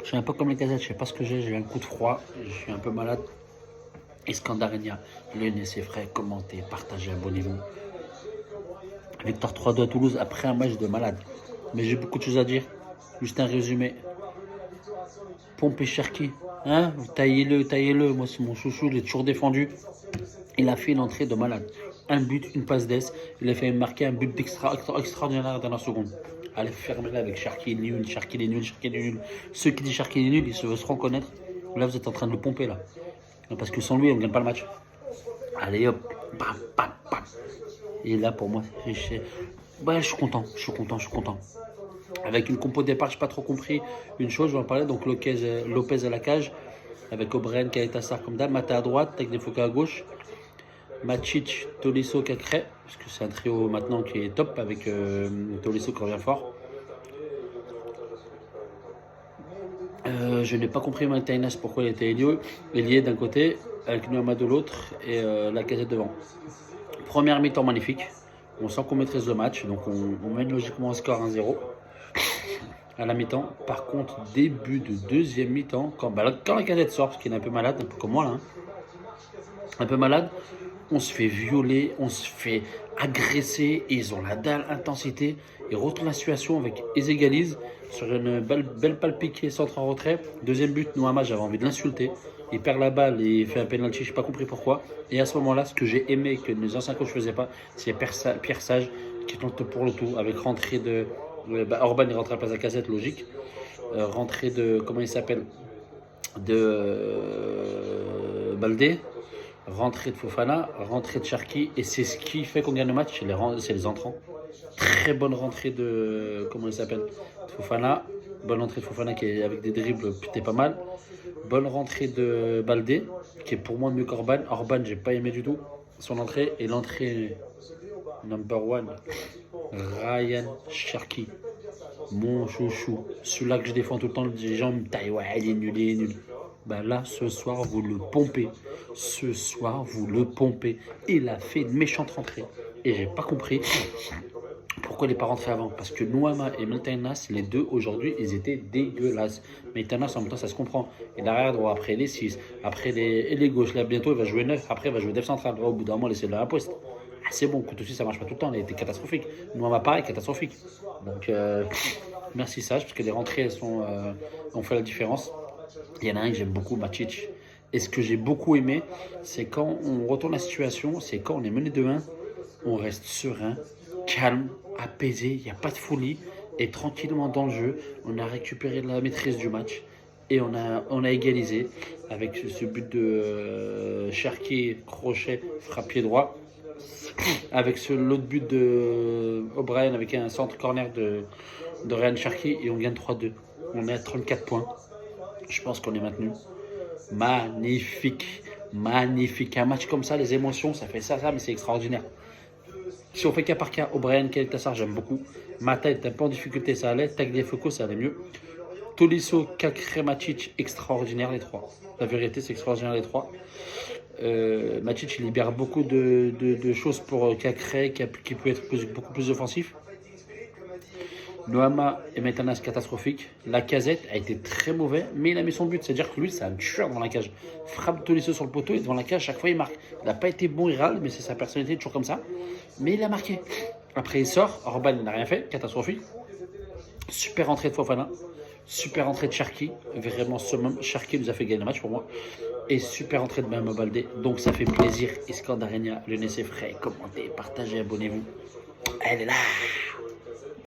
suis un peu comme les gazettes, je sais pas ce que j'ai un coup de froid, je suis un peu malade. Escandarenia, Lionel, c'est frais, commentez, partagez, abonnez-vous. Victoire 3-2 à Toulouse après un match de malade. Mais j'ai beaucoup de choses à dire. Juste un résumé. Pompe et Cherki, hein, taillez-le, taillez-le. Moi, c'est mon chouchou, il est toujours défendu. Il a fait une entrée de malade. Un but, une passe d'ess. Il a fait marquer un but extraordinaire dans la dernière seconde. Allez, fermez-la avec Cherki, il est nul, Cherki, il est nul, Cherki, il est nul. Ceux qui disent Cherki, il est nul, ils se seront connaître. Là, vous êtes en train de le pomper, là. Parce que sans lui, on ne gagne pas le match. Allez, hop, bam, bam, bam. Et là, pour moi, je suis content, je suis content, je suis content. Avec une compo de départ, je n'ai pas trop compris une chose, je vais en parler. Donc Lopez à la cage, avec O'Brien, Kaetassar comme dame, Mata à droite, Tagliafico à gauche, Macic, Tolisso, Cacré, parce que c'est un trio maintenant qui est top avec Tolisso qui revient fort. Je n'ai pas compris Maltainas pourquoi il était lié d'un côté, avec Noama de l'autre et la casette devant. Première mi-temps magnifique, on sent qu'on maîtrise le match, donc on mène logiquement un score 1-0 à la mi-temps. Par contre, début de deuxième mi-temps, quand la casette sort, parce qu'il est un peu malade, un peu comme moi là, hein, un peu malade, on se fait violer, on se fait agresser, et ils ont la dalle intensité. Ils retournent la situation avec, ils égalisent sur une belle balle piquée, centre en retrait. Deuxième but, Noama, j'avais envie de l'insulter. Il perd la balle et il fait un penalty, je n'ai pas compris pourquoi. Et à ce moment-là, ce que j'ai aimé que les anciens coachs ne faisaient pas, c'est Pierre Sage qui tente pour le tout avec rentrée de. Orban est rentré à la place de la casette, logique. Rentrée de. Comment il s'appelle de Baldé. Rentrée de Fofana, rentrée de Cherki, et c'est ce qui fait qu'on gagne le match, c'est les entrants. Très bonne rentrée de. Comment il s'appelle de Fofana. Bonne rentrée de Fofana qui est avec des dribbles, putain, pas mal. Bonne rentrée de Baldé, qui est pour moi mieux qu'Orban. Orban, j'ai pas aimé du tout son entrée. Et l'entrée number one, Ryan Cherki. Mon chouchou. Celui-là que je défends tout le temps, les gens me taillent. Ouais, il est nul, il est nul. Ben là, ce soir, vous le pompez. Ce soir, vous le pompez. Il a fait une méchante rentrée. Et j'ai pas compris pourquoi il n'est pas rentré avant. Parce que Noama et Miltanas, les deux aujourd'hui, ils étaient dégueulasses. Miltanas, en même temps, ça se comprend. Et l'arrière droit, après les 6, après les gauches, là, bientôt, il va jouer 9. Après, il va jouer def central. Au bout d'un moment, laissez-le à la poste. Ah, c'est bon, Couteau aussi, ça marche pas tout le temps. Il a été catastrophique. Noama, pareil, catastrophique. Donc, merci Sage, parce que les rentrées, elles ont fait la différence. Il y en a un que j'aime beaucoup, Macic. Et ce que j'ai beaucoup aimé, c'est quand on retourne la situation, c'est quand on est mené de 1, on reste serein, calme, apaisé, il n'y a pas de folie. Et tranquillement dans le jeu, on a récupéré la maîtrise du match. Et on a égalisé avec ce but de Cherki, crochet, frappe pied droit. Avec l'autre but de O'Brien avec un centre corner de Ryan Cherki. Et on gagne 3-2. On est à 34 points. Je pense qu'on est maintenu. Magnifique, magnifique. Un match comme ça, les émotions, ça fait ça, mais c'est extraordinaire. Si on fait cas par cas, O'Brien, Kaetassar, j'aime beaucoup. Mata est un peu en difficulté, ça allait. Tagliafico, ça allait mieux. Tolisso, Cacré, Macic, extraordinaire les trois. La vérité, c'est extraordinaire les trois. Macic, il libère beaucoup de choses pour Cacré, qui peut être beaucoup plus offensif. Noama et Miltanas catastrophique. La casette a été très mauvais, mais il a mis son but. C'est-à-dire que lui, c'est un tueur dans la cage. Frappe Tolisso sur le poteau et devant la cage, chaque fois il marque. Il n'a pas été bon, il râle, mais c'est sa personnalité, toujours comme ça. Mais il a marqué. Après, il sort. Orban, il n'a rien fait. Catastrophique. Super entrée de Fofana. Super entrée de Cherki. Vraiment, Cherki nous a fait gagner le match pour moi. Et super entrée de Mama Baldé. Donc ça fait plaisir. Escandarenia, le Nessé frais. Commentez, partagez, abonnez-vous. Elle est là.